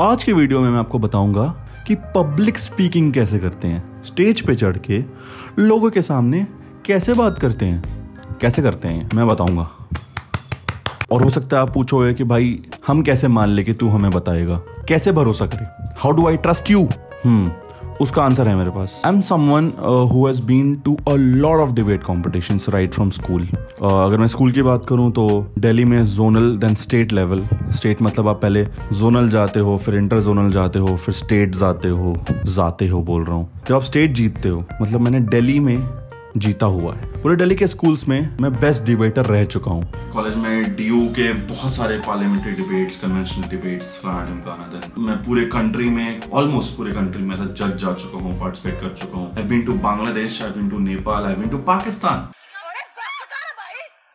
आज के वीडियो में मैं आपको बताऊंगा कि पब्लिक स्पीकिंग कैसे करते हैं, स्टेज पे चढ़ के लोगों के सामने कैसे बात करते हैं, मैं बताऊंगा। और हो सकता है आप पूछोगे कि भाई हम कैसे मान ले कि तू हमें बताएगा, कैसे भरोसा करे, how do I trust you. उसका आंसर है मेरे पास। I am someone who has been to a lot of debate competitions right from school. अगर मैं स्कूल की बात करूं तो दिल्ली में zonal then state level. State मतलब आप पहले जोनल जाते हो, फिर इंटर जोनल जाते हो, फिर स्टेट जाते हो बोल रहा हूँ। जब आप स्टेट जीतते हो मतलब मैंने दिल्ली में जीता हुआ है। पूरे दिल्ली के स्कूल्स में मैं बेस्ट डिबेटर रह चुका हूँ। कॉलेज में डीयू के बहुत सारे पार्लियामेंट्री डिबेट्स, कन्वेंशनल डिबेट्स, मैं पूरे कंट्री में, ऑलमोस्ट पूरे कंट्री में ऐसा जज जा चुका हूँ, पार्टिसिपेट कर चुका हूँ। I been to Bangladesh, I been to Nepal, I been to Pakistan.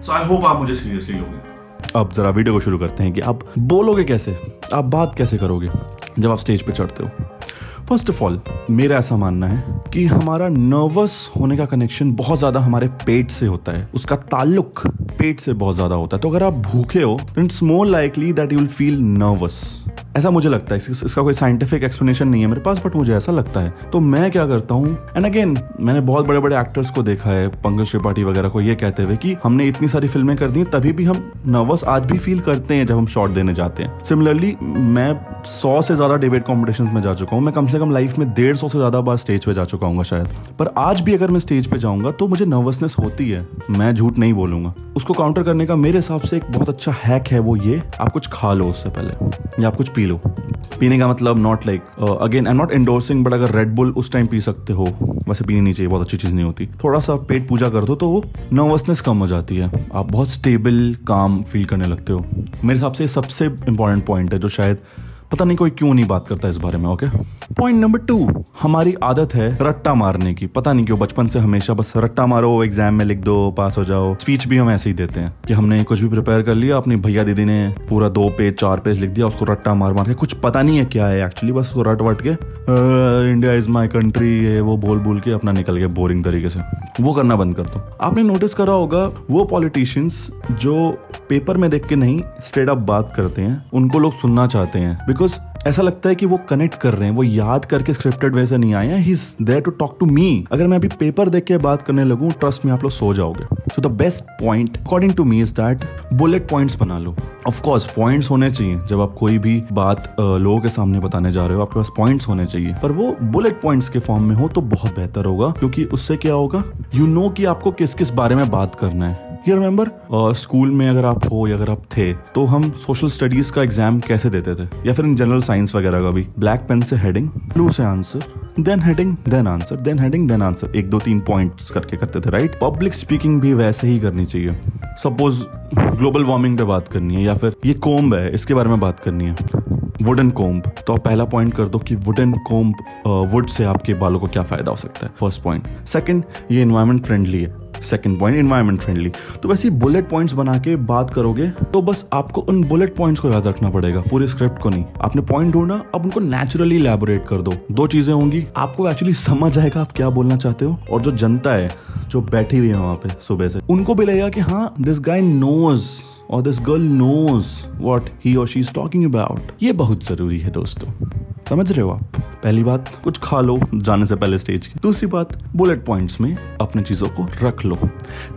So I hope आप मुझे सीरियसली लोगे। अब जरा वीडियो को शुरू करते हैं कि आप बोलोगे कैसे, आप बात कैसे करोगे जब आप स्टेज पे चढ़ते हो। फर्स्ट ऑफ ऑल मेरा ऐसा मानना है कि हमारा नर्वस होने का कनेक्शन बहुत ज्यादा हमारे पेट से होता है, उसका ताल्लुक पेट से बहुत ज्यादा होता है। तो अगर आप भूखे हो तो it's more likely that you will feel nervous. ऐसा मुझे लगता है, इसका कोई साइंटिफिक एक्सप्लेनेशन नहीं है मेरे पास, बट मुझे ऐसा लगता है। तो मैं क्या करता हूँ, एंड अगेन मैंने बहुत बड़े बड़े एक्टर्स को देखा है, पंकज त्रिपाठी वगैरह को, ये कहते हुए कि हमने इतनी सारी फिल्में कर दी तभी भी हम नर्वस आज भी फील करते हैं जब हम शॉट देने जाते हैं। सिमिलरली मैं 100 से ज्यादा डिबेट कॉम्पिटिशंस में जा चुका हूँ। मैं कम से कम लाइफ में 150 से ज्यादा बार स्टेज पे जा चुका हूँ शायद। पर आज भी अगर मैं स्टेज पे जाऊंगा तो मुझे नर्वसनेस होती है, मैं झूठ नहीं बोलूंगा। उसको काउंटर करने का मेरे हिसाब से एक बहुत अच्छा हैक है, वो ये, आप कुछ खा लो उससे पहले या आप कुछ पी लो। पीने का मतलब not like again I am not endorsing, but अगर रेड बुल उस टाइम पी सकते हो, वैसे पीनी नहीं चाहिए, बहुत अच्छी चीज नहीं होती। थोड़ा सा पेट पूजा कर दो तो वो नर्वसनेस कम हो जाती है, आप बहुत स्टेबल काम फील करने लगते हो। मेरे हिसाब से सबसे इंपॉर्टेंट पॉइंट है जो शायद पता नहीं कोई क्यों नहीं बात करता इस बारे में। ओके, पॉइंट नंबर 2, हमारी आदत है रट्टा मारने की। पता नहीं क्यों बचपन से हमेशा बस रट्टा मारो, एग्जाम में लिख दो, पास हो जाओ। स्पीच भी हम ऐसे ही देते हैं कि हमने कुछ भी प्रिपेयर कर लिया, अपनी भैया दीदी ने पूरा 2 पेज 4 पेज लिख दिया, उसको रट्टा मार मार के, कुछ पता नहीं है क्या है एक्चुअली, बस उसको रट वट के इंडिया इज माई कंट्री, ये वो बोल के अपना निकल गए बोरिंग तरीके से। वो करना बंद कर दो। आपने नोटिस करा होगा वो पॉलिटिशियंस जो पेपर में देख के नहीं स्ट्रेट अप बात करते हैं, उनको लोग सुनना चाहते हैं, बिकॉज ऐसा लगता है कि वो कनेक्ट कर रहे हैं, वो याद करके स्क्रिप्टेड वे से नहीं आए हैं, he is there to talk to me. अगर मैं अभी पेपर देख के बात करने लगूं, ट्रस्ट में आप लोग सो जाओगे। So the best point according to me is that bullet points बना लो। ऑफ कोर्स पॉइंट्स होने चाहिए जब आप कोई भी बात लोगों के सामने बताने जा रहे हो, आपके पास पॉइंट्स होने चाहिए, पर वो बुलेट पॉइंट्स के फॉर्म में हो तो बहुत बेहतर होगा, क्योंकि उससे क्या होगा, यू नो कि आपको किस किस बारे में बात करना है। You remember, स्कूल में अगर आप हो या अगर आप थे तो हम सोशल स्टडीज का एग्जाम कैसे देते थे, या फिर इन जनरल साइंस वगैरह का भी, ब्लैक पेन से हेडिंग, ब्लू से answer, then heading, then answer, then heading, then answer, 1 2 3 points करके करते थे, राइट। पब्लिक स्पीकिंग भी वैसे ही करनी चाहिए। सपोज ग्लोबल वार्मिंग पे बात करनी है, या फिर ये कोम्ब है इसके बारे में बात करनी है, वुडन कोम्ब, तो आप पहला पॉइंट कर दो कि वुडन कोम्ब, वुड से आपके बालों को क्या फायदा हो सकता है, फर्स्ट पॉइंट। सेकंड, ये एनवायरमेंट फ्रेंडली है, सेकंड पॉइंट एनवायरमेंट फ्रेंडली। तो वैसे ही बुलेट पॉइंट्स बना के बात करोगे तो बस आपको उन बुलेट पॉइंट्स को याद रखना पड़ेगा, पूरे स्क्रिप्ट को नहीं। आपने पॉइंट ढूंढा, अब उनको नेचुरली इलैबोरेट कर दो। 2 चीजें होंगी, आपको एक्चुअली समझ आएगा आप क्या बोलना चाहते हो, और जो जनता है जो बैठी हुई है वहां पे सुबह से, उनको भी लगेगा कि हाँ दिस गाय नोज और this girl knows what he और शी इज टॉकिंग अबाउट। ये बहुत जरूरी है दोस्तों, समझ रहे हो आप। पहली बात, कुछ खा लो जाने से पहले स्टेज की। दूसरी बात, बुलेट पॉइंट्स में अपने चीजों को रख लो।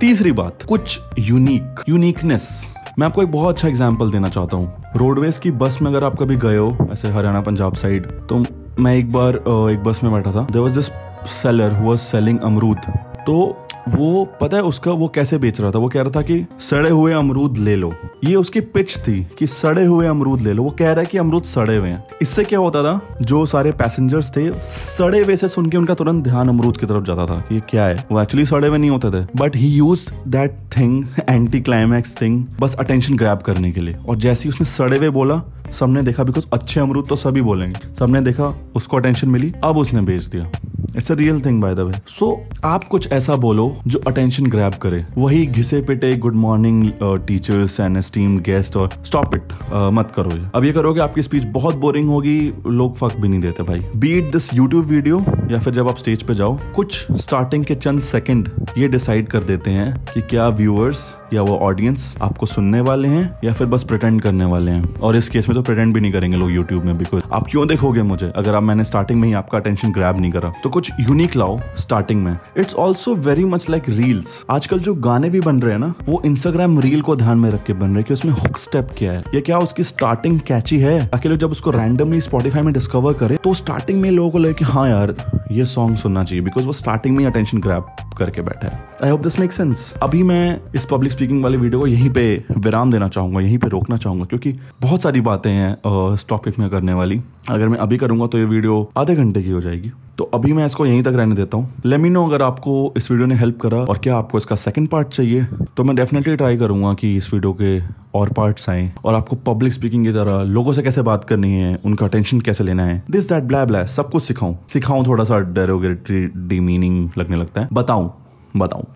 तीसरी बात, कुछ यूनिकनेस। मैं आपको एक बहुत अच्छा एग्जांपल देना चाहता हूँ। रोडवेज की बस में अगर आप कभी गए हो ऐसे हरियाणा पंजाब साइड, तो मैं एक बार एक बस में बैठा था। There was this seller who was selling अमरूद। तो वो पता है उसका वो कैसे बेच रहा था, वो कह रहा था कि सड़े हुए अमरूद ले लो। ये उसकी पिच थी कि सड़े हुए अमरूद ले लो। वो कह रहा है कि अमरूद सड़े हुए हैं। इससे क्या होता था, जो सारे पैसेंजर्स थे सड़े हुए से सुन के उनका तुरंत ध्यान अमरूद की तरफ जाता था कि ये क्या है। वो एक्चुअली सड़े हुए नहीं होते थे, but he used that thing, anti climax thing, बस अटेंशन ग्रैब करने के लिए। और जैसे ही उसने सड़े हुए बोला, सबने देखा, बिकॉज अच्छे अमरूद तो सभी बोलेंगे, सबने देखा, उसको अटेंशन मिली, अब उसने बेच दिया। It's a real thing by the way. So आप कुछ ऐसा बोलो जो अटेंशन ग्रैब करे। वही घिसे पिटे good morning teachers and esteemed guest, और स्टॉप इट, मत करो ये। अब ये करोगे आपकी स्पीच बहुत बोरिंग होगी, लोग फक भी नहीं देते भाई। बीट दिस यूट्यूब वीडियो, या फिर जब आप स्टेज पे जाओ, कुछ स्टार्टिंग के चंद सेकंड ये डिसाइड कर देते हैं कि क्या व्यूअर्स या वो ऑडियंस आपको सुनने वाले हैं या फिर बस प्रिटेंड करने वाले हैं। और इस केस में तो प्रिटेंड भी नहीं करेंगे लोग यूट्यूब में, बिकॉज आप क्यों देखोगे मुझे अगर आप मैंने स्टार्टिंग में ही आपका अटेंशन ग्रैब नहीं करा। तो कुछ यूनिक लाओ स्टार्टिंग में। It's also very much like reels. आजकल जो गाने भी बन रहे हैं ना, वो इंस्टाग्राम रील को ध्यान में रख के बन रहे हैं कि उसमें हुक स्टेप क्या है या क्या उसकी स्टार्टिंग कैची है, ताकि लोग जब उसको रैंडमली स्पॉटिफाई में डिस्कवर करें तो स्टार्टिंग में लोगों को लगे कि हाँ यार ये सॉन्ग सुनना चाहिए, बिकॉज वो स्टार्टिंग में अटेंशन ग्रैब करके बैठा है। I hope this make sense. अभी मैं इस पब्लिक स्पीकिंग वाले वीडियो को यहीं पे विराम देना चाहूंगा, यहीं पे रोकना चाहूंगा, क्योंकि बहुत सारी बातें हैं इस टॉपिक में करने वाली। अगर मैं अभी करूंगा तो ये वीडियो आधे घंटे की हो जाएगी, तो अभी मैं इसको यहीं तक रहने देता हूँ। लेट मी नो अगर आपको इस वीडियो ने हेल्प करा और क्या आपको इसका सेकंड पार्ट चाहिए, तो मैं डेफिनेटली ट्राई करूंगा कि इस वीडियो के और पार्ट्स आए और आपको पब्लिक स्पीकिंग की तरह लोगों से कैसे बात करनी है, उनका अटेंशन कैसे लेना है, दिस दैट ब्ला ब्ला सब कुछ सिखाऊं। थोड़ा सा डेरोगेटरी डीमीनिंग लगने लगता है, बताऊं।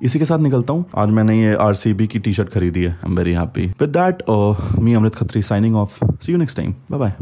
इसी के साथ निकलता हूं। आज मैंने ये RCB की टी शर्ट खरीदी है। I am very happy with that. Me Amrit Khatri signing off. See you next time. Bye bye.